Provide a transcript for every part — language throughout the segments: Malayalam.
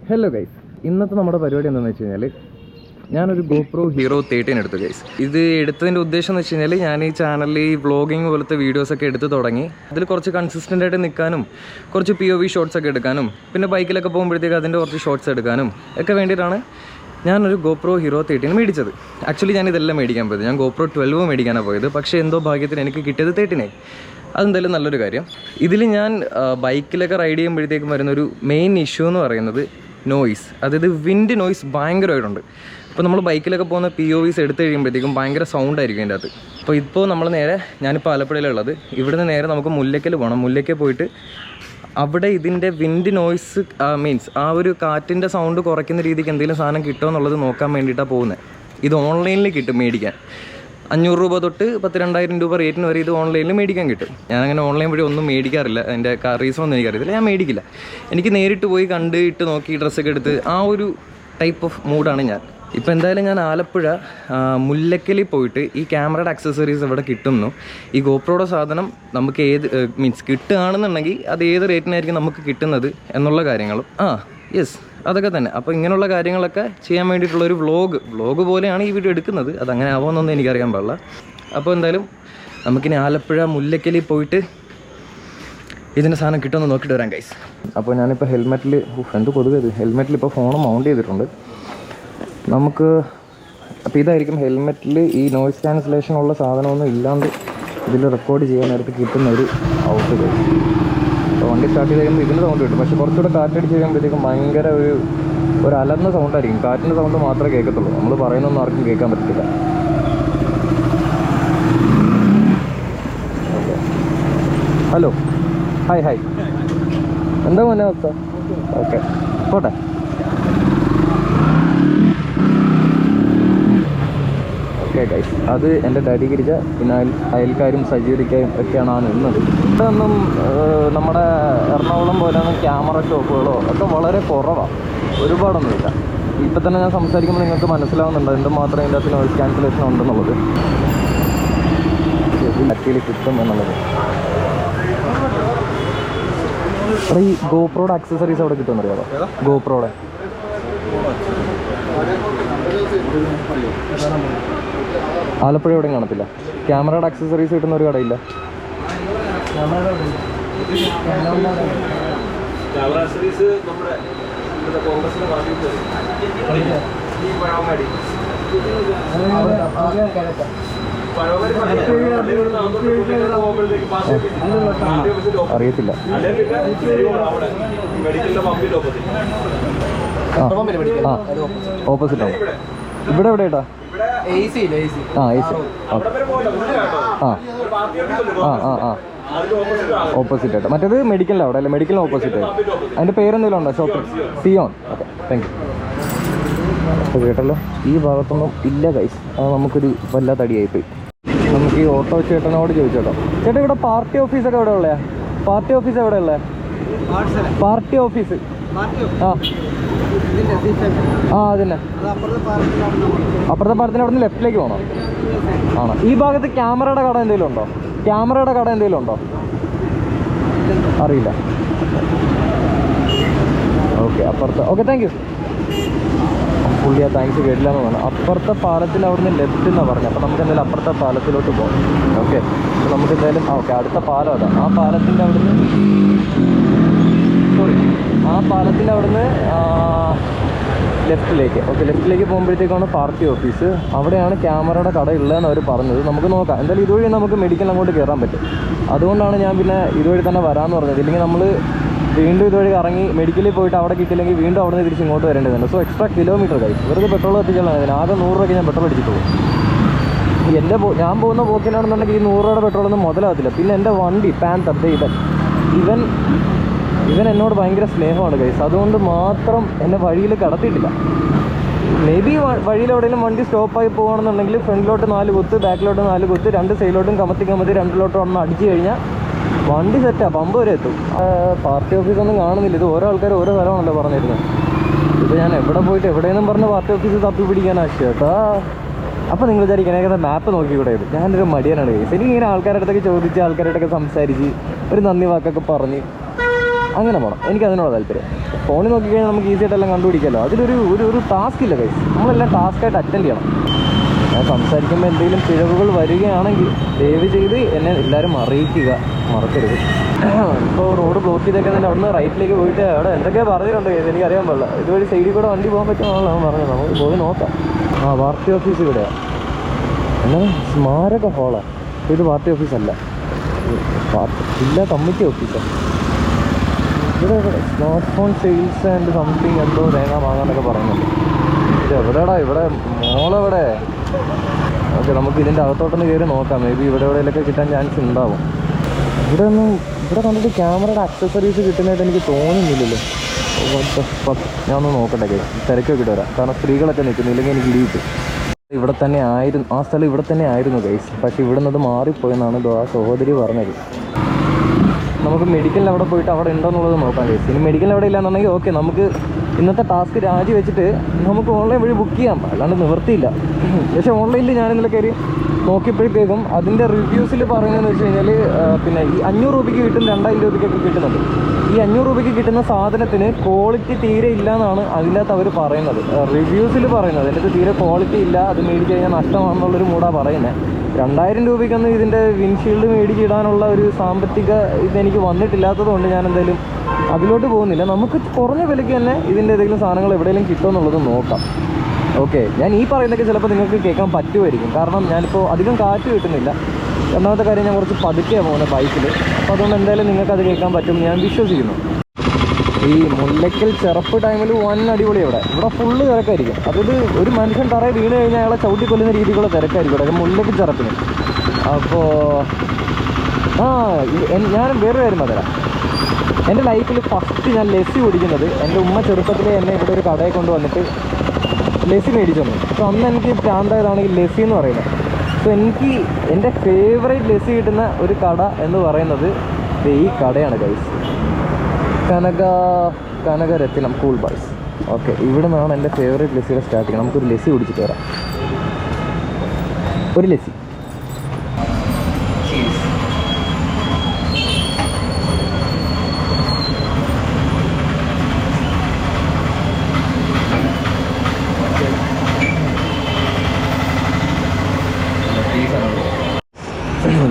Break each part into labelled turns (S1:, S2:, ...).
S1: ഹലോ ഗൈസ്, ഇന്നത്തെ നമ്മുടെ പരിപാടി എന്താണെന്ന് വെച്ച് കഴിഞ്ഞാൽ ഞാനൊരു GoPro Hero 13 എടുത്തു ഗൈസ്. ഇത് എടുത്തതിൻ്റെ ഉദ്ദേശം എന്ന് വെച്ച് കഴിഞ്ഞാൽ ഞാൻ ഈ ചാനലിൽ ഈ വ്ളോഗിങ് പോലത്തെ വീഡിയോസൊക്കെ എടുത്ത് തുടങ്ങി. അതിൽ കുറച്ച് കൺസിസ്റ്റൻ്റ് ആയിട്ട് നിൽക്കാനും കുറച്ച് POV ഷോട്ട്സ് ഒക്കെ എടുക്കാനും പിന്നെ ബൈക്കിലൊക്കെ പോകുമ്പോഴത്തേക്ക് അതിൻ്റെ കുറച്ച് ഷോട്ട്സ് എടുക്കാനും ഒക്കെ വേണ്ടിയിട്ടാണ് ഞാനൊരു GoPro Hero 13 മേടിച്ചത്. ആക്ച്വലി ഞാൻ ഇതെല്ലാം മേടിക്കാൻ പോയത്, ഞാൻ GoPro 12 മേടിക്കാനാണ് പോയത്. പക്ഷേ എന്തോ ഭാഗ്യത്തിന് എനിക്ക് കിട്ടിയത് 13 ആയി. അതെന്തായാലും നല്ലൊരു കാര്യം. ഇതിൽ ഞാൻ ബൈക്കിലൊക്കെ റൈഡ് ചെയ്യുമ്പോഴത്തേക്കും വരുന്നൊരു മെയിൻ ഇഷ്യൂ എന്ന് പറയുന്നത് നോയ്സ്, അതായത് വിൻഡ് നോയ്സ് ഭയങ്കരമായിട്ടുണ്ട്. ഇപ്പോൾ നമ്മൾ ബൈക്കിലൊക്കെ പോകുന്ന POVs എടുത്ത് കഴിയുമ്പോഴത്തേക്കും ഭയങ്കര സൗണ്ട് ആയിരിക്കും അതിൻ്റെ അകത്ത്. അപ്പോൾ ഇപ്പോൾ നമ്മൾ നേരെ, ഞാനിപ്പോൾ ആലപ്പുഴയിലുള്ളത്, ഇവിടുന്ന് നേരെ നമുക്ക് മുല്ലയ്ക്കൽ പോകണം. മുല്ലയ്ക്കൽ പോയിട്ട് അവിടെ ഇതിൻ്റെ വിൻഡ് നോയ്സ് മീൻസ് ആ ഒരു കാറ്റിൻ്റെ സൗണ്ട് കുറയ്ക്കുന്ന രീതിക്ക് എന്തെങ്കിലും സാധനം കിട്ടുമോ എന്നുള്ളത് നോക്കാൻ വേണ്ടിയിട്ടാണ് പോകുന്നത്. ഇത് ഓൺലൈനിൽ കിട്ടും മേടിക്കാൻ. 500 രൂപ തൊട്ട് 10,000-2000 രൂപ റേറ്റിന് വരെ ഇത് ഓൺലൈനിൽ മേടിക്കാൻ കിട്ടും. ഞാനങ്ങനെ ഓൺലൈൻ വഴി ഒന്നും മേടിക്കാറില്ല. അതിൻ്റെ റീസൺ ഒന്നും എനിക്കറിയത്തില്ല, ഞാൻ മേടിക്കില്ല. എനിക്ക് നേരിട്ട് പോയി കണ്ട് ഇട്ട് നോക്കി ഡ്രസ്സൊക്കെ എടുത്ത് ആ ഒരു ടൈപ്പ് ഓഫ് മൂഡാണ് ഞാൻ. ഇപ്പോൾ എന്തായാലും ഞാൻ ആലപ്പുഴ മുല്ലയ്ക്കലിൽ പോയിട്ട് ഈ ക്യാമറയുടെ ആക്സസറീസ് ഇവിടെ കിട്ടുന്നു. ഈ GoProയുടെ സാധനം നമുക്ക് ഏത് മീൻസ് കിട്ടുകയാണെന്നുണ്ടെങ്കിൽ അത് ഏത് റേറ്റിനായിരിക്കും നമുക്ക് കിട്ടുന്നത് എന്നുള്ള കാര്യങ്ങളും യെസ് അതൊക്കെ തന്നെ. അപ്പോൾ ഇങ്ങനെയുള്ള കാര്യങ്ങളൊക്കെ ചെയ്യാൻ വേണ്ടിയിട്ടുള്ളൊരു വ്ളോഗ് പോലെയാണ് ഈ വീഡിയോ എടുക്കുന്നത്. അതങ്ങനെ ആവുമെന്നൊന്നും എനിക്കറിയാൻ പാടില്ല. അപ്പോൾ എന്തായാലും നമുക്കിനി ആലപ്പുഴ മുല്ലയ്ക്കലിൽ പോയിട്ട് ഇതിൻ്റെ സാധനം കിട്ടുമെന്ന് നോക്കിയിട്ട് വരാം ഗൈസ്. അപ്പോൾ ഞാനിപ്പോൾ ഹെൽമെറ്റിൽ എന്ത് കൊതുകത്, ഹെൽമെറ്റിൽ ഇപ്പോൾ ഫോൺ മൗണ്ട് ചെയ്തിട്ടുണ്ട്. നമുക്ക് അപ്പോൾ ഇതായിരിക്കും ഹെൽമെറ്റിൽ ഈ നോയ്സ് ക്യാൻസലേഷൻ ഉള്ള സാധനമൊന്നും ഇല്ലാണ്ട് ഇതിൽ റെക്കോർഡ് ചെയ്യാൻ നേരത്ത് കിട്ടുന്ന ഒരു ഔട്ട് ഗൈസ്. അപ്പോൾ വണ്ടി സ്റ്റാർട്ട് ചെയ്ത് കഴിയുമ്പോൾ ഇതിൻ്റെ സൗണ്ട് കിട്ടും. പക്ഷേ കുറച്ചുകൂടെ കാറ്റടിച്ച് കഴിയുമ്പോഴത്തേക്കും ഭയങ്കര ഒരു അലർന്ന സൗണ്ടായിരിക്കും. കാറ്റിൻ്റെ സൗണ്ട് മാത്രമേ കേൾക്കത്തുള്ളൂ, നമ്മൾ പറയുന്നൊന്നും ആർക്കും കേൾക്കാൻ പറ്റത്തില്ല. ഓക്കെ, ഹലോ, ഹായ് എന്താ മോനെ അവസ്ഥ? ഓക്കെ പോട്ടെ. ഓക്കെ ഗൈസ്, അത് എൻ്റെ ഡാഡി ഗിരിജ, പിന്നെ അയൽക്കാരും സജീവിക്കാരും ഒക്കെയാണ് നിന്നത്. ഇവിടെ ഒന്നും നമ്മുടെ എറണാകുളം പോലെയാണ് ക്യാമറ ഷോപ്പുകളോ ഒക്കെ വളരെ കുറവാണ്, ഒരുപാടൊന്നുമില്ല. ഇപ്പം തന്നെ ഞാൻ സംസാരിക്കുമ്പോൾ നിങ്ങൾക്ക് മനസ്സിലാവുന്നുണ്ട് എന്തുമാത്രം ഇതിൻ്റെ അകത്ത് നോയ്സ് ക്യാൻസലേഷൻ ഉണ്ടെന്നുള്ളത്, ബാറ്ററിയിൽ കിട്ടും എന്നുള്ളത്. അവിടെ ഈ GoProയുടെ ആക്സസറീസ് അവിടെ കിട്ടുമെന്നറിയാമോ? GoProയുടെ ആലപ്പുഴ എവിടെയും കാണത്തില്ല. ക്യാമറയുടെ ആക്സസറീസ് കിട്ടുന്ന ഒരു കടയില്ല. അറിയത്തില്ല. ഓപ്പോസിറ്റ് ആണ്. ഇവിടെ എവിടെയാ? ഓപ്പോസിറ്റ് ആയിട്ട്. മറ്റേത് മെഡിക്കലിൻ്റെ അവിടെ അല്ലേ? മെഡിക്കലിന് ഓപ്പോസിറ്റ് ആയിട്ട്. അതിൻ്റെ പേരെന്തെങ്കിലും ഉണ്ടോ shop? Zion. Okay, thank you. അപ്പോൾ കേട്ടല്ലോ, ഈ ഭാഗത്തൊന്നും ഇല്ല ഗൈസ്. അത് നമുക്കൊരു വല്ലാത്ത അടിയായിപ്പോയി. നമുക്ക് ഈ ഓട്ടോ ചേട്ടനോട് ചോദിച്ചോട്ടോ, ചേട്ടാ ഇവിടെ പാർട്ടി ഓഫീസൊക്കെ എവിടെ ഉള്ളയാ? പാർട്ടി ഓഫീസ് എവിടെ ഉള്ളത്? പാർട്ടി ഓഫീസ് അതിന്നെ അപ്പുറത്തെ പാലത്തിന് അവിടെ നിന്ന് ലെഫ്റ്റിലേക്ക് പോകണം. ആണോ? ഈ ഭാഗത്ത് ക്യാമറയുടെ കട എന്തെങ്കിലും ഉണ്ടോ? ക്യാമറയുടെ കട എന്തെങ്കിലും ഉണ്ടോ? അറിയില്ല. ഓക്കെ, അപ്പുറത്ത്. Okay, thank you. പുള്ളിയാ താങ്ക്സ് കേട്ടില്ല എന്ന് പറഞ്ഞു. അപ്പുറത്തെ പാലത്തിൽ അവിടെ നിന്ന് ലെഫ്റ്റ് എന്നാണ് പറഞ്ഞത്. അപ്പോൾ നമുക്ക് എന്തായാലും അപ്പുറത്തെ പാലത്തിലോട്ട് പോകാം. ഓക്കെ, അപ്പോൾ നമുക്ക് എന്തായാലും ഓക്കെ അടുത്ത പാലം അതാണ്. ആ പാലത്തിൻ്റെ അവിടുന്ന് ലെഫ്റ്റിലേക്ക്. ഓക്കെ, ലെഫ്റ്റിലേക്ക് പോകുമ്പോഴത്തേക്കാണ് പാർട്ടി ഓഫീസ്. അവിടെയാണ് ക്യാമറയുടെ കട ഉള്ളതെന്ന് അവർ പറഞ്ഞത്. നമുക്ക് നോക്കാം. എന്തായാലും ഇതുവഴി നമുക്ക് മെഡിക്കൽ അങ്ങോട്ട് കയറാൻ പറ്റും. അതുകൊണ്ടാണ് ഞാൻ പിന്നെ ഇതുവഴി തന്നെ വരാമെന്ന് പറഞ്ഞത്. ഇല്ലെങ്കിൽ നമ്മൾ വീണ്ടും ഇതുവഴി ഇറങ്ങി മെഡിക്കലിൽ പോയിട്ട് അവിടെ കിട്ടില്ലെങ്കിൽ വീണ്ടും അവിടെ നിന്ന് തിരിച്ച് ഇങ്ങോട്ട് വരേണ്ടതുണ്ട്. സോ എക്സ്ട്രാ കിലോമീറ്റർ കഴിയും. വെറുതെ പെട്രോൾ കത്തിച്ചാൽ ആകെ 100 രൂപയ്ക്ക് ഞാൻ പെട്രോൾ അടിച്ചിട്ടുള്ളൂ. ഞാൻ പോകുന്ന പോക്കിനാണെന്നുണ്ടെങ്കിൽ ഈ 100 രൂപയുടെ പെട്രോളൊന്നും മുതലാകത്തില്ല. പിന്നെ എൻ്റെ വണ്ടി പാന്തർ ഇവൻ എന്നോട് ഭയങ്കര സ്നേഹമാണ് ഗൈസ്. അതുകൊണ്ട് മാത്രം എന്നെ വഴിയിൽ കടത്തിയിട്ടില്ല. മേ ബി വഴിയിൽ എവിടെയെങ്കിലും വണ്ടി സ്റ്റോപ്പായി പോകുകയാണെന്നുണ്ടെങ്കിൽ ഫ്രണ്ടിലോട്ട് 4 കുത്ത്, ബാക്കിലോട്ട് 4 കുത്ത്, 2 സൈഡിലോട്ടും കമത്തി 2ലോട്ടും ഒന്ന് അടിച്ചു കഴിഞ്ഞാൽ വണ്ടി സെറ്റാ, പമ്പ് വരെ എത്തും. പാർട്ടി ഓഫീസൊന്നും കാണുന്നില്ല. ഇത് ഓരോ ആൾക്കാർ ഓരോ സ്ഥലമാണല്ലോ പറഞ്ഞിരുന്നത്. ഇപ്പോൾ ഞാൻ എവിടെ പോയിട്ട് എവിടെയെന്നും പറഞ്ഞ് പാർട്ടി ഓഫീസ് തപ്പി പിടിക്കാനാണ് ചേട്ടാ. അപ്പോൾ നിങ്ങൾ വിചാരിക്കാൻ ഏകദേശം മാപ്പ് നോക്കിക്കൂടെ? ഞാനൊരു മടിയനാണ് ഗൈസ്. എനിക്കിങ്ങനെ ആൾക്കാരുടെ അടുത്തൊക്കെ ചോദിച്ച് ആൾക്കാരോടൊക്കെ സംസാരിച്ച് ഒരു നന്ദി വാക്കൊക്കെ പറഞ്ഞ് അങ്ങനെ പോകണം. എനിക്ക് അതിനോട് താല്പര്യം. ഫോണിൽ നോക്കിക്കഴിഞ്ഞാൽ നമുക്ക് ഈസി ആയിട്ടെല്ലാം കണ്ടുപിടിക്കാമല്ലോ. അതിലൊരു ഒരു ടാസ്ക് ഇല്ല ഗൈസ്. നമ്മളെല്ലാം ടാസ്ക്കായിട്ട് അറ്റൻഡ് ചെയ്യണം. ഞാൻ സംസാരിക്കുമ്പോൾ എന്തെങ്കിലും പിഴവുകൾ വരികയാണെങ്കിൽ ദയവ് ചെയ്ത് എന്നെ എല്ലാവരും അറിയിക്കുക, മറക്കരുത്. ഇപ്പോൾ റോഡ് ബ്ലോക്ക് ചെയ്തേക്കുന്നതിൻ്റെ അവിടെ നിന്ന് റൈറ്റിലേക്ക് പോയിട്ട് അവിടെ എന്തൊക്കെയാണ് പറഞ്ഞിട്ടുണ്ട് എനിക്കറിയാൻ പാടില്ല. ഇതുവഴി സൈഡിൽ കൂടെ വണ്ടി പോകാൻ പറ്റുമെന്നാണ് പറഞ്ഞത്. നമുക്ക് പോയി നോക്കാം. പാർട്ടി ഓഫീസ് ഇവിടെയാണ്. എന്നാൽ സ്മാരക ഹോളാണ്. ഇത് പാർട്ടി ഓഫീസല്ല, ജില്ലാ കമ്മിറ്റി ഓഫീസാണ്. ഇവിടെ smart phone sales and something എന്തോ തേങ്ങ വാങ്ങാന്നൊക്കെ പറയുന്നുണ്ട്. ഇത് എവിടെയാടാ? ഇവിടെ മോളെവിടെ? ഓക്കെ, നമുക്ക് ഇതിൻ്റെ അകത്തോട്ടൊന്ന് കയറി നോക്കാം. മേ ബി ഇവിടെ എവിടെയൊക്കെ കിട്ടാൻ ചാൻസ് ഉണ്ടാവും. ഇവിടെ കണ്ടിട്ട് ക്യാമറയുടെ അക്സസറീസ് കിട്ടുന്നതായിട്ട് എനിക്ക് തോന്നുന്നില്ലല്ലോ. ഞാൻ ഒന്ന് നോക്കട്ടെ കേസ്, തിരക്കൊക്കെ വരാം. കാരണം സ്ത്രീകളൊക്കെ നിൽക്കുന്നില്ലെങ്കിൽ എനിക്ക് ഇടിയിട്ട്. ഇവിടെ തന്നെ ആയിരുന്നു, ആ സ്ഥലം ഇവിടെ തന്നെ ആയിരുന്നു ഗൈസ്. പക്ഷേ ഇവിടെ നിന്നത് മാറിപ്പോയെന്നാണ് ആ സഹോദരി പറഞ്ഞത്. നമുക്ക് മെഡിക്കലിൽ അവിടെ പോയിട്ട് അവിടെ ഉണ്ടോ എന്നുള്ളത് നോക്കാം ഗൈസ്. ഇനി മെഡിക്കലിൽ അവിടെ ഇല്ലാന്നുണ്ടെങ്കിൽ ഓക്കെ, നമുക്ക് ഇന്നത്തെ ടാസ്ക് രാജി വെച്ചിട്ട് നമുക്ക് ഓൺലൈൻ വഴി ബുക്ക് ചെയ്യാം. അല്ലാണ്ട് നിവർത്തിയില്ല. പക്ഷേ ഓൺലൈനിൽ ഞാൻ ഇന്നലെ കയറി നോക്കിയപ്പോഴത്തേക്കും അതിൻ്റെ റിവ്യൂസിൽ പറയുന്നതെന്ന് വെച്ച് കഴിഞ്ഞാൽ പിന്നെ ഈ 500 രൂപയ്ക്ക് കിട്ടും, 2000 രൂപയ്ക്കൊക്കെ കിട്ടുന്നുണ്ട്. ഈ 500 രൂപയ്ക്ക് കിട്ടുന്ന സാധനത്തിന് ക്വാളിറ്റി തീരെ ഇല്ല എന്നാണ് അതിനകത്ത് അവർ പറയുന്നത്, റിവ്യൂസിൽ പറയുന്നത്. അതിൻ്റെ തീരെ ക്വാളിറ്റി ഇല്ല, അത് മേടിച്ച് കഴിഞ്ഞാൽ നഷ്ടമാണെന്നുള്ളൊരു മൂടാണ് പറയുന്നത്. 2000 രൂപയ്ക്കൊന്നും ഇതിൻ്റെ വിൻഷീൽഡ് മേടിച്ചിടാനുള്ള ഒരു സാമ്പത്തിക ഇതെനിക്ക് വന്നിട്ടില്ലാത്തത് കൊണ്ട് ഞാൻ എന്തായാലും അതിലോട്ട് പോകുന്നില്ല. നമുക്ക് കുറഞ്ഞ വിലയ്ക്ക് തന്നെ ഇതിൻ്റെ ഏതെങ്കിലും സാധനങ്ങൾ എവിടെയെങ്കിലും കിട്ടുമെന്നുള്ളത് നോക്കാം. ഓക്കെ, ഞാൻ ഈ പറയുന്നതൊക്കെ ചിലപ്പോൾ നിങ്ങൾക്ക് കേൾക്കാൻ പറ്റുമായിരിക്കും. കാരണം ഞാനിപ്പോൾ അധികം കാറ്റ് കിട്ടുന്നില്ല. രണ്ടാമത്തെ കാര്യം, ഞാൻ കുറച്ച് പതുക്കെയാണ് പോകുന്നത് ബൈക്കിൽ. അപ്പോൾ അതുകൊണ്ട് എന്തായാലും നിങ്ങൾക്കത് കേൾക്കാൻ പറ്റും ഞാൻ വിശ്വസിക്കുന്നു. ഈ മുല്ലയ്ക്കൽ ചെറുപ്പ് ടൈമിൽ വൻ അടിപൊളി. ഇവിടെ ഫുള്ള് തിരക്കായിരിക്കും. അതായത് ഒരു മനുഷ്യൻ തറയിൽ വീണ് കഴിഞ്ഞാൽ അയാളെ ചവിട്ടിക്കൊല്ലുന്ന രീതിക്കുള്ള തിരക്കായിരിക്കും ഇവിടെ മുല്ലയ്ക്കൽ ചെറുപ്പിന്. അപ്പോൾ ഞാൻ വേറെ കാര്യം പറയാം. എൻ്റെ ലൈഫിൽ ഫസ്റ്റ് ഞാൻ ലസ്സി കുടിക്കുന്നത് എൻ്റെ ഉമ്മ ചെറുപ്പത്തിലെ എന്നെ ഇവിടെ ഒരു കടയിൽ കൊണ്ടുവന്നിട്ട് ലസ്സി മേടിച്ചു തന്നു. അപ്പോൾ അന്ന് എനിക്ക് പ്രാന്തായതാണെങ്കിൽ ലസ്സി എന്ന് പറയുന്നത്. സോ എനിക്ക് എൻ്റെ ഫേവറേറ്റ് ലസ്സി കിട്ടുന്ന ഒരു കട എന്ന് പറയുന്നത് ഈ കടയാണ് guys. Kanakaratnam cool boys. Okay, ഇവിടെ നിന്നാണ് എൻ്റെ ഫേവറേറ്റ് ലസ്സിയുടെ സ്റ്റാർട്ടിങ്. നമുക്കൊരു ലസ്സി കുടിച്ചിട്ട് വരാം. ഒരു ലസ്സി.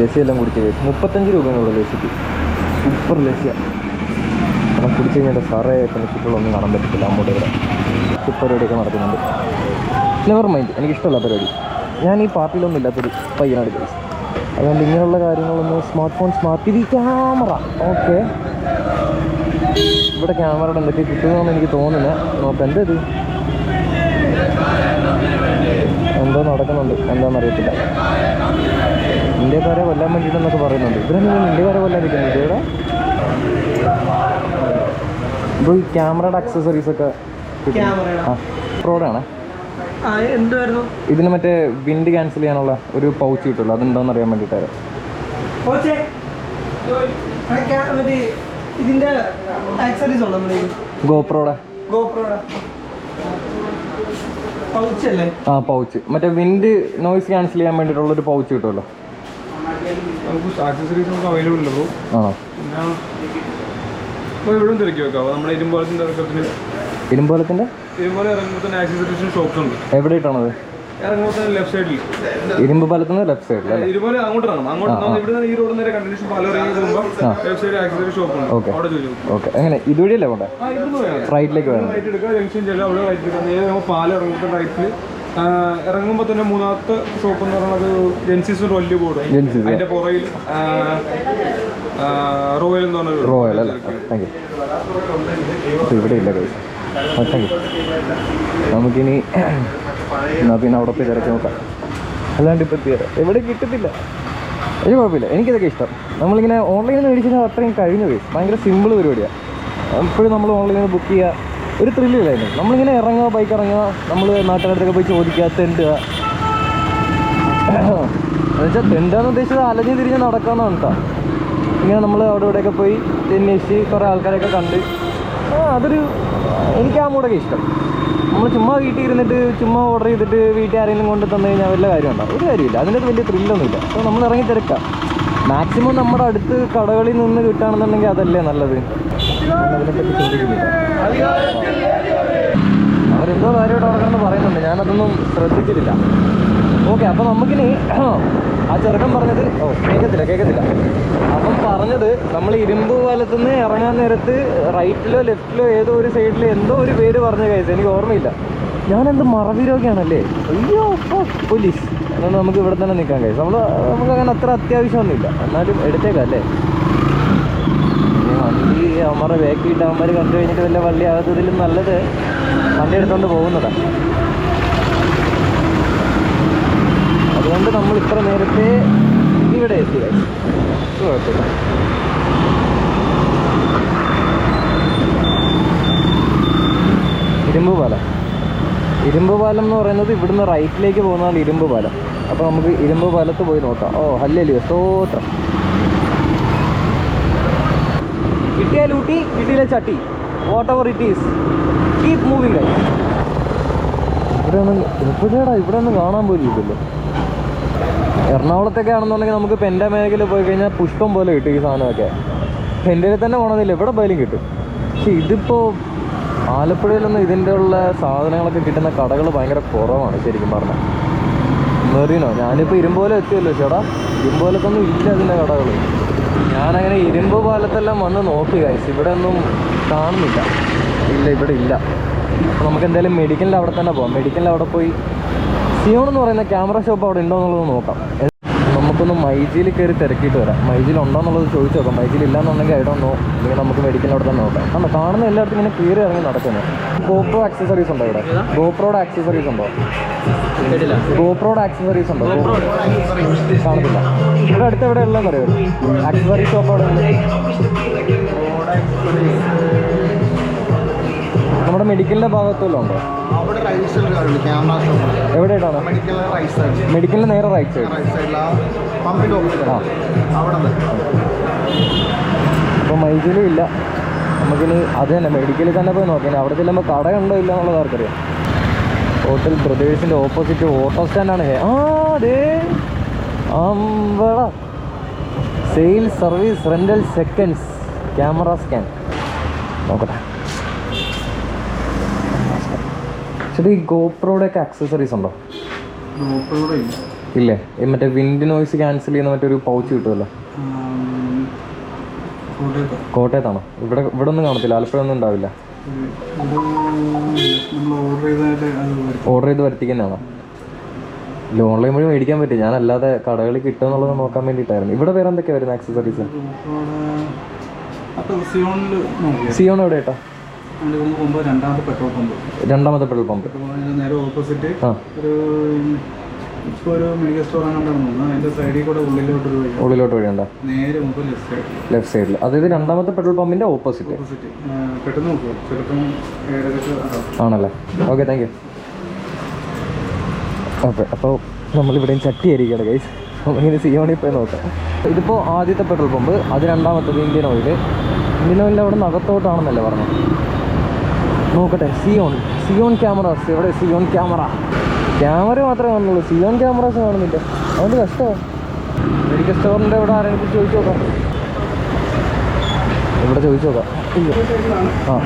S1: ലസ്സി എല്ലാം കുടിച്ച് 35 രൂപയാണ് ലസ്സിക്ക്. സൂപ്പർ ലസ്സിയാണ്. അപ്പം കുടിച്ച് കഴിഞ്ഞാൽ സാറേ പിന്നെ ചുറ്റുള്ളൊന്നും കാണാൻ പറ്റത്തില്ല. അങ്ങോട്ട് ഇവിടെ പരിപാടിയൊക്കെ നടക്കുന്നുണ്ട്. നെവർ മൈൻഡ്, എനിക്കിഷ്ടമല്ല പരിപാടി. ഞാൻ ഈ പാർട്ടിയിലൊന്നും ഇല്ലാത്തൊരു പയ്യനാണ് ഗൈസ്. അതുകൊണ്ട് ഇങ്ങനെയുള്ള കാര്യങ്ങളൊന്നും smart phone, smart TV, camera. Okay, ഇവിടെ ക്യാമറയുടെ എന്തൊക്കെ കിട്ടുമെന്ന് എനിക്ക് തോന്നുന്നില്ല. നോക്കാം, എന്തത് എന്തോ നടക്കുന്നുണ്ട്, എന്താണെന്നറിയത്തില്ല. ഇന്ത്യക്കാരെ കൊല്ലാൻ വേണ്ടിയിട്ടെന്നൊക്കെ പറയുന്നുണ്ട്. ഇവരൊന്നും ഇന്ത്യക്കാരെ കൊല്ലാതിരിക്കുന്നത് ഇവിടെ. ഇപ്പോൾ ഈ ക്യാമറയുടെ അക്സസറീസൊക്കെ പ്രോഡാണ്. ഇതിന് മറ്റേ വിൻഡ് ക്യാൻസൽ ചെയ്യാനുള്ള ഒരു പൗച്ച് കിട്ടുമല്ലോ, അതെന്താണെന്ന് അറിയാൻ വേണ്ടിയിട്ടായിരുന്നു. ഗോപ്രോയുടെ പൗച്ച്, മറ്റേ വിൻഡ് നോയ്സ് ക്യാൻസൽ ചെയ്യാൻ വേണ്ടിയിട്ടുള്ളൊരു പൗച്ച് കിട്ടുമല്ലോ. ഇരുമ്പോലത്തിന്റെ എവിടെ ഇട്ടാണത്? ഇരുമ്പ് പാലത്തിന് ലെഫ്റ്റ് സൈഡിൽ. ഓക്കെ, എങ്ങനെ ഇതുവഴിയല്ലേ പോട്ടെ? റൈറ്റിലേക്ക് വേണം.
S2: ഇറങ്ങുമ്പോൾ തന്നെ മൂന്നാമത്തെ ഷോപ്പ് എന്ന് പറയുന്നത് ജെൻസിസ് വലിയ ബോർഡ്. അതിന്റെ പുറയിൽ റോയൽ എന്ന് പറഞ്ഞ
S1: റോയൽ അല്ലേ? Thank you. ഇവിടെ ഇല്ല കൈ. Thank you. നമുക്കിനി എന്നാൽ പിന്നെ അവിടെ പോയി തിരക്കി നോക്കാം. അല്ലാണ്ട് ഇപ്പം എവിടെ കിട്ടത്തില്ല. ഒരു കുഴപ്പമില്ല, എനിക്കിതൊക്കെ ഇഷ്ടം. നമ്മളിങ്ങനെ ഓൺലൈനിൽ നിന്ന് മേടിച്ചാൽ അത്രയും കഴിഞ്ഞു പോയി. ഭയങ്കര സിമ്പിൾ പരിപാടിയാണ്. എപ്പോഴും നമ്മൾ ഓൺലൈനിൽ ബുക്ക് ചെയ്യുക, ഒരു ത്രില്ലില്ലായിരുന്നു. നമ്മളിങ്ങനെ ഇറങ്ങുക, ബൈക്ക് ഇറങ്ങുക, നമ്മൾ നാട്ടുകാരത്തൊക്കെ പോയി ചോദിക്കുക, തെണ്ടുക. എന്നുവെച്ചാൽ തെണ്ടുകയെന്ന് ഉദ്ദേശിച്ചത് അലഞ്ഞു തിരിഞ്ഞ് നടക്കാമെന്നാണ് കേട്ടോ. ഇങ്ങനെ നമ്മൾ അവിടെ ഇവിടെയൊക്കെ പോയി അന്വേഷിച്ച് കുറേ ആൾക്കാരൊക്കെ കണ്ട് അതൊരു എനിക്ക് ആ മൂടൊക്കെ ഇഷ്ടം. നമ്മൾ ചുമ്മാ വീട്ടിൽ ഇരുന്നിട്ട് ചുമ്മാ ഓർഡർ ചെയ്തിട്ട് വീട്ടിൽ ആരെങ്കിലും കൊണ്ട് തന്നു കഴിഞ്ഞാൽ വല്ല കാര്യമുണ്ടോ? ഒരു കാര്യമില്ല. അതിൻ്റെ വലിയ ത്രില്ലൊന്നുമില്ല. അപ്പോൾ നമ്മൾ ഇറങ്ങി തിരക്കാം. മാക്സിമം നമ്മുടെ അടുത്ത് കടകളിൽ നിന്ന് കിട്ടുകയാണെന്നുണ്ടെങ്കിൽ അതല്ലേ നല്ലത്. അതിനെപ്പറ്റി ചിന്തിക്കുന്നില്ല. അവരെന്തോ കാര്യമായിട്ട് നടക്കണമെന്ന് പറയുന്നുണ്ട്, ഞാനതൊന്നും ശ്രദ്ധിച്ചിട്ടില്ല. ഓക്കെ, അപ്പോൾ നമുക്കിനി ആ ചെറുക്കൻ പറഞ്ഞത് കേൾക്കത്തില്ല. അപ്പം പറഞ്ഞത് നമ്മൾ ഇരുമ്പ് പാലത്തുനിന്ന് ഇറങ്ങാൻ നേരത്ത് റൈറ്റിലോ ലെഫ്റ്റിലോ ഏതോ ഒരു സൈഡിൽ എന്തോ ഒരു പേര് പറഞ്ഞ കേസ് എനിക്ക് ഓർമ്മയില്ല. ഞാനെന്ത് മറവി രോഗിയാണല്ലേ, അയ്യോ പോലീസ്. അതുകൊണ്ട് നമുക്ക് ഇവിടെ തന്നെ നിൽക്കാൻ കേസ്. നമുക്കങ്ങനെ അത്ര അത്യാവശ്യമൊന്നുമില്ല, എന്നാലും എടുത്തേക്കാം അല്ലേ. വണ്ടി അവന്മാരെ ബാക്കിയിട്ട് അവന്മാർ കണ്ടു കഴിഞ്ഞിട്ട് വല്ല വള്ളി ആകാത്തതിലും നല്ലത് വണ്ടി എടുത്തുകൊണ്ട് പോകുന്നതാണ്. അതുകൊണ്ട് നമ്മൾ ഇത്ര നേരത്തെ ഇവിടെ എത്തി. കുഴപ്പമില്ല. ഇരുമ്പ് പാലം എന്ന് പറയുന്നത് ഇവിടുന്ന് റൈറ്റിലേക്ക് പോകുന്നതാണ് ഇരുമ്പ് പാലം. അപ്പോൾ നമുക്ക് ഇരുമ്പ് പാലത്ത് പോയി നോക്കാം. ഓ ഹല്ലേലൂയ, സ്തോത്രം. കിട്ടിയാൽ ഊട്ടി, കിട്ടിയില്ല ചട്ടി, what ever it is, keep moving. ഇവിടെ ഒന്നും കാണാൻ പോലും ഇല്ലല്ലോ. എറണാകുളത്തൊക്കെ ആണെന്നുണ്ടെങ്കിൽ നമുക്ക് പെൻ്റെ മേഖലയിൽ പോയി കഴിഞ്ഞാൽ പുഷ്പം പോലെ കിട്ടും ഈ സാധനമൊക്കെ. പെൻ്റയിൽ തന്നെ പോകണമെന്നില്ല, ഇവിടെ പോയാലും കിട്ടും. പക്ഷെ ഇതിപ്പോൾ ആലപ്പുഴയിലൊന്നും ഇതിൻ്റെ ഉള്ള സാധനങ്ങളൊക്കെ കിട്ടുന്ന കടകൾ ഭയങ്കര കുറവാണ് ശരിക്കും പറഞ്ഞാൽ. മെറീനോ, ഞാനിപ്പോൾ ഇരുമ്പോലം എത്തിയല്ലോ ചേട്ടാ, ഇരുമ്പോലത്തൊന്നും ഇല്ല അതിൻ്റെ കടകൾ. ഞാനങ്ങനെ ഇരുമ്പ് പാലത്തെല്ലാം വന്ന് നോക്കി കഴിച്ചു, ഇവിടെ ഒന്നും കാണുന്നില്ല. ഇവിടെ ഇല്ല. അപ്പോൾ നമുക്ക് എന്തായാലും മെഡിക്കലിൻ്റെ അവിടെ തന്നെ പോകാം. മെഡിക്കലിൻ്റെ അവിടെ പോയി സിയോൺ എന്ന് പറയുന്ന ക്യാമറ ഷോപ്പ് അവിടെ ഉണ്ടോ എന്നുള്ളത് നോക്കാം. നമുക്കൊന്ന് മൈജിയിൽ കയറി തിരക്കിയിട്ട് വരാം. മൈജിയിൽ ഉണ്ടോ എന്നുള്ളത് ചോദിച്ചു നോക്കാം. മൈജിയിൽ ഇല്ലാന്നുണ്ടെങ്കിൽ ഐ ഡോണ്ട് നോ, അല്ലെങ്കിൽ നമുക്ക് മെഡിക്കലിൻ്റെ അവിടെ തന്നെ നോക്കാം. കാരണം കാണുന്ന എല്ലായിടത്തും ഇങ്ങനെ കയറി ഇറങ്ങി നടക്കുന്നത്. ഗോപ്രോ ആക്സസറീസ് ഉണ്ടോ ഇവിടെ? ഗോപ്രോയുടെ ആക്സസറീസ് ഉണ്ടോ? ഗോപ്രോയുടെ ആക്സസറീസ് ഉണ്ടോ? കാണത്തില്ല. ഇവിടെ അടുത്ത് എവിടെ ഉള്ളതെന്ന് അറിയാം. ആക്സസറീസ് ഷോപ്പ് അവിടെ ഉണ്ട്. നമ്മുടെ മെഡിക്കലിൻ്റെ ഭാഗത്തുള്ള ഉണ്ടോ? എവിടെയായിട്ടാണ്? മെഡിക്കലിൻ്റെ നേരെ റൈറ്റ് സൈഡ്. അപ്പോൾ മൈജിലും ഇല്ല. നമുക്കിനി അത് തന്നെ മെഡിക്കലിൽ തന്നെ പോയി നോക്കാം. അവിടെ ചെല്ലുമ്പോൾ കടയുണ്ടോ ഇല്ല എന്നുള്ളത് ആർക്കറിയാം. ഹോട്ടൽ ബ്രദേഴ്സിൻ്റെ ഓപ്പോസിറ്റ് ഓട്ടോ സ്റ്റാൻഡാണ്. അതെ, sale service rental seconds camera scan. നോക്കട്ടെ. ചേട്ടാ ഈ ഗോപ്രോയുടെ ഒക്കെ ആക്സസറീസ് ഉണ്ടോ? ഇല്ലേ? മറ്റേ വിൻഡ് നോയ്സ് ക്യാൻസൽ ചെയ്യുന്ന മറ്റൊരു പൗച്ച് കിട്ടുമല്ലോ. കോട്ടയത്താണോ? ഇവിടെ ഒന്നും കാണത്തില്ല. ആലപ്പുഴ ഒന്നും ഉണ്ടാവില്ല. ഓർഡർ ചെയ്ത് വരുത്തിക്കുന്നതാണോ? ഇല്ല, ഓൺലൈൻ വഴി മേടിക്കാൻ പറ്റും. ഞാൻ അല്ലാതെ കടകളിൽ കിട്ടുക എന്നുള്ളത് നോക്കാൻ വേണ്ടിയിട്ടായിരുന്നു. ഇവിടെ വേറെ എന്തൊക്കെയാണ് വരുന്നത് ആക്സസറീസ്? സിയോൺ എവിടെ ഏട്ടാ? രണ്ടാമത്തെ പെട്രോൾ പമ്പ്
S2: നേരെ ഓപ്പോസിറ്റ് ഒരു മെഡിക്കൽ സ്റ്റോർ അതിന്റെ സൈഡിൽ കൂടെ
S1: ഉള്ളിലോട്ട് വഴിയുണ്ടോ?
S2: നേരെ
S1: ലെഫ്റ്റ് സൈഡിൽ. അതായത് രണ്ടാമത്തെ പെട്രോൾ പമ്പിന്റെ ഓപ്പോസിറ്റ്.
S2: പെട്ടെന്ന് നോക്കുക, ചിലപ്പം
S1: ആണല്ലേ? Okay, thank U. ഓക്കെ, അപ്പോൾ നമ്മളിവിടെയും ചട്ടിയായിരിക്കുകയാണ് ഗൈസ്. ഇങ്ങനെ സിയോണിൽ പോയി നോക്കാം. ഇതിപ്പോൾ ആദ്യത്തെ പെട്രോൾ പമ്പ്, അത് രണ്ടാമത്തത് ഇന്ത്യൻ ഓയില്. ഇന്ത്യൻ ഓയിലിൻ്റെ അവിടെ നിന്ന് അകത്തോട്ടാണെന്നല്ലേ പറഞ്ഞു. നോക്കട്ടെ. Zion cameras. എവിടെ സിയോൺ ക്യാമറ മാത്രമേ കാണുന്നുള്ളൂ. സിയോൺ ക്യാമറാസ് കാണുന്നില്ല. അതുകൊണ്ട് കഷ്ടമാണ്. മെഡിക്കൽ സ്റ്റോറിൻ്റെ ഇവിടെ ആരെങ്കിലും ചോദിച്ചു നോക്കാം. ഇവിടെ ചോദിച്ചു നോക്കാം.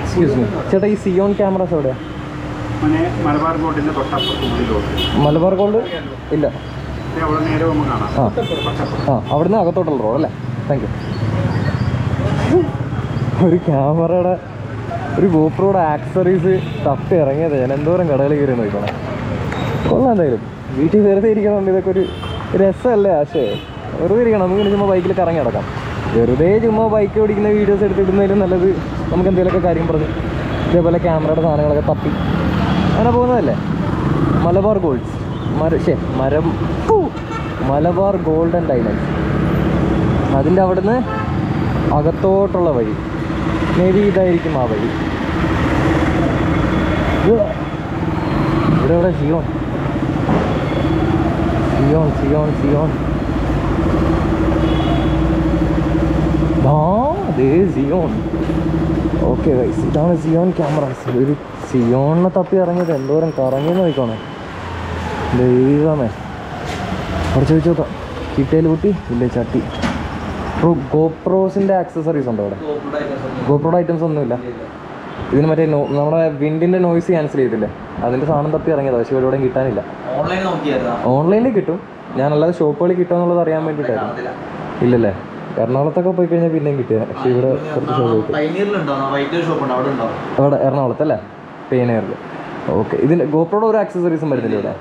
S1: എക്സ്ക്യൂസ് മീ ചേട്ടാ, ഈ സിയോൺ ക്യാമറാസ് എവിടെയാണ്? മലബാർ ഗോൾഡ് ഇല്ല. അവിടുന്ന് അകത്തോട്ടുള്ള റോഡ് അല്ലേ? Thank you. ഒരു ക്യാമറയുടെ ഒരു ഗോപ്രോയുടെ ആക്സസറീസ് തപ്പി ഇറങ്ങിയത് ഞാൻ എന്തോരം കടകളിൽ കയറി നോക്കണം. കൊള്ളാം. എന്തായാലും വീട്ടിൽ വെറുതെ ഇരിക്കണമെങ്കിൽ ഇതൊക്കെ ഒരു രസമല്ലേ? ആശേ വെറുതെ ഇരിക്കണം. നമുക്ക് ചുമ്മാ ബൈക്കിൽ കറങ്ങി നടക്കാം. വെറുതെ ചുമ്മാ ബൈക്ക് ഓടിക്കുന്ന വീഡിയോസ് എടുത്തിടുന്നതിലും നല്ലത് നമുക്ക് എന്തെങ്കിലുമൊക്കെ കാര്യം പറഞ്ഞ് ഇതേപോലെ ക്യാമറയുടെ സാധനങ്ങളൊക്കെ തപ്പി അങ്ങനെ പോകുന്നതല്ലേ. Malabar golds Malabar gold and diamonds. അതിൻ്റെ അവിടുന്ന് അകത്തോട്ടുള്ള വഴി മേ ബി ഇതായിരിക്കും ആ വഴി. ഇവിടെ സിയോൺ. സിയോൺ. ഓക്കെ ഗൈസ്, ഇതാണ് സിയോൺ ക്യാമറാസ്. ഒരു സിയോണിനെ തപ്പി ഇറങ്ങിയത് എന്തോരം കറങ്ങിയെന്ന് നോക്കണേ. ദൈവമേ, അവിടെ ചോദിച്ചു നോക്കാം. കിട്ടിയാൽ കൂട്ടി ഇല്ലേ ചട്ടി. ഗോപ്രോസിൻ്റെ ആക്സസറീസ് ഉണ്ടോ അവിടെ? ഗോപ്രോയുടെ ഐറ്റംസ് ഒന്നുമില്ല. ഇതിന് മറ്റേ നമ്മുടെ വിൻഡിൻ്റെ നോയ്സ് ക്യാൻസൽ ചെയ്തില്ലേ, അതിൻ്റെ സാധനം തപ്പി ഇറങ്ങിയതാണ്. പക്ഷേ ഇവിടെ കിട്ടാനില്ല. ഓൺലൈനിൽ കിട്ടും, ഞാൻ അല്ലാതെ ഷോപ്പുകളിൽ കിട്ടുമെന്നുള്ളത് അറിയാൻ വേണ്ടിയിട്ടായിരുന്നു. ഇല്ലല്ലേ, എറണാകുളത്തൊക്കെ പോയി കഴിഞ്ഞാൽ പിന്നെയും കിട്ടിയ. പക്ഷേ ഇവിടെ കുറച്ച് ഷോപ്പ് അവിടെ എറണാകുളത്തല്ലേ, പെയിനേറിൽ. ഓക്കെ, ഇതിൻ്റെ ഗോപ്രോയുടെ ഒരു ആക്സസറീസും വരുന്നില്ല ഇവിടെ.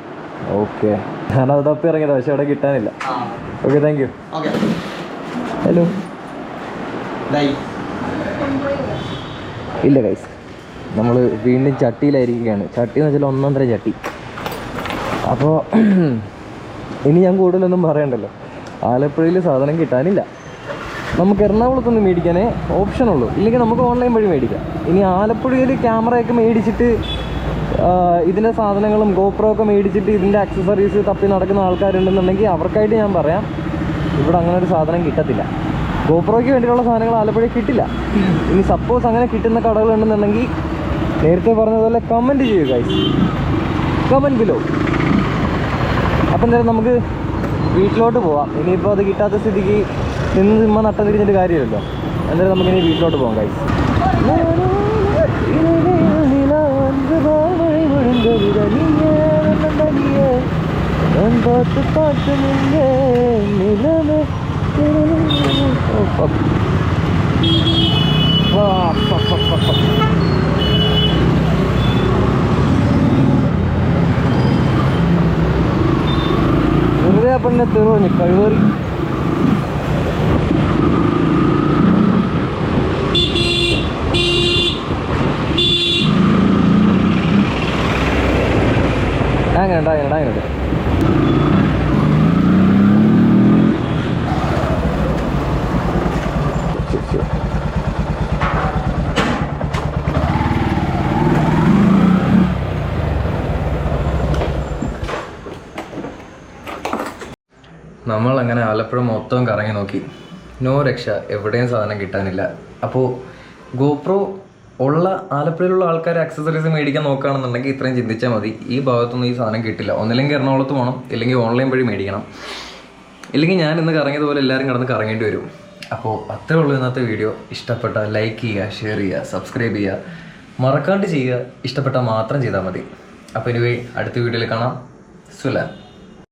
S1: ഓക്കെ, ഞാനത് തപ്പി ഇറങ്ങിയതാണ്, പക്ഷേ അവിടെ കിട്ടാനില്ല. Okay, thank U. ഹലോ. ഇല്ല ഗൈസ്, നമ്മൾ വീണ്ടും ചട്ടിയിലായിരിക്കുകയാണ്. ചട്ടി എന്ന് വെച്ചാൽ ഒന്നാന്തര ചട്ടി. അപ്പോൾ ഇനി ഞാൻ കൂടുതലൊന്നും പറയണ്ടല്ലോ. ആലപ്പുഴയിൽ സാധനം കിട്ടാനില്ല. നമുക്ക് എറണാകുളത്തൊന്ന് മേടിക്കാനേ ഓപ്ഷനുള്ളൂ, ഇല്ലെങ്കിൽ നമുക്ക് ഓൺലൈൻ വഴി മേടിക്കാം. ഇനി ആലപ്പുഴയിൽ ക്യാമറയൊക്കെ മേടിച്ചിട്ട് ഇതിൻ്റെ സാധനങ്ങളും ഗോപ്രോ ഒക്കെ മേടിച്ചിട്ട് ഇതിൻ്റെ ആക്സസറീസ് തപ്പി നടക്കുന്ന ആൾക്കാരുണ്ടെന്നുണ്ടെങ്കിൽ അവർക്കായിട്ട് ഞാൻ പറയാം, ഇവിടെ അങ്ങനെ ഒരു സാധനം കിട്ടത്തില്ല. ഗോപ്രോയ്ക്ക് വേണ്ടിയിട്ടുള്ള സാധനങ്ങൾ ആലപ്പുഴയിൽ കിട്ടില്ല. ഇനി സപ്പോസ് അങ്ങനെ കിട്ടുന്ന കടകളുണ്ടെന്നുണ്ടെങ്കിൽ നേരത്തെ പറഞ്ഞതുപോലെ കമൻറ്റ് ചെയ്യുക ഗൈസ്, കമൻറ്റ് ബിലോ. അപ്പം എന്തായാലും നമുക്ക് വീട്ടിലോട്ട് പോവാം. ഇനിയിപ്പോൾ അത് കിട്ടാത്ത സ്ഥിതിക്ക് നിന്ന് നട്ടം തിരിഞ്ഞിട്ട് കാര്യമില്ലല്ലോ. എന്തായാലും നമുക്കിനി വീട്ടിലോട്ട് പോകാം ഗൈസ്. വെറുതെ അപ്പന്നെ തെറിഞ്ഞു കഴിവേറി. അങ്ങനെയുണ്ട്. നമ്മളങ്ങനെ ആലപ്പുഴ മൊത്തം കറങ്ങി നോക്കി, നോ രക്ഷ, എവിടെയും സാധനം കിട്ടാനില്ല. അപ്പോൾ ഗോപ്രോ ഉള്ള ആലപ്പുഴയിലുള്ള ആൾക്കാർ ആക്സസറീസ് മേടിക്കാൻ നോക്കുകയാണെന്നുണ്ടെങ്കിൽ ഇത്രയും ചിന്തിച്ചാൽ മതി. ഈ ഭാഗത്തൊന്നും ഈ സാധനം കിട്ടില്ല. ഒന്നില്ലെങ്കിൽ എറണാകുളത്ത് പോകണം, ഇല്ലെങ്കിൽ ഓൺലൈൻ വഴി മേടിക്കണം, ഇല്ലെങ്കിൽ ഞാൻ ഇന്ന് കറങ്ങിയതുപോലെ എല്ലാവരും കിടന്ന് കറങ്ങേണ്ടി വരും. അപ്പോൾ അത്രേ ഉള്ളൂ ഇന്നത്തെ വീഡിയോ. ഇഷ്ടപ്പെട്ടാൽ ലൈക്ക് ചെയ്യുക, ഷെയർ ചെയ്യുക, സബ്സ്ക്രൈബ് ചെയ്യുക, മറക്കാണ്ട് ചെയ്യുക. ഇഷ്ടപ്പെട്ടാൽ മാത്രം ചെയ്താൽ മതി. അപ്പോൾ ഇനി അടുത്ത വീഡിയോയിൽ കാണാം. സുലാം.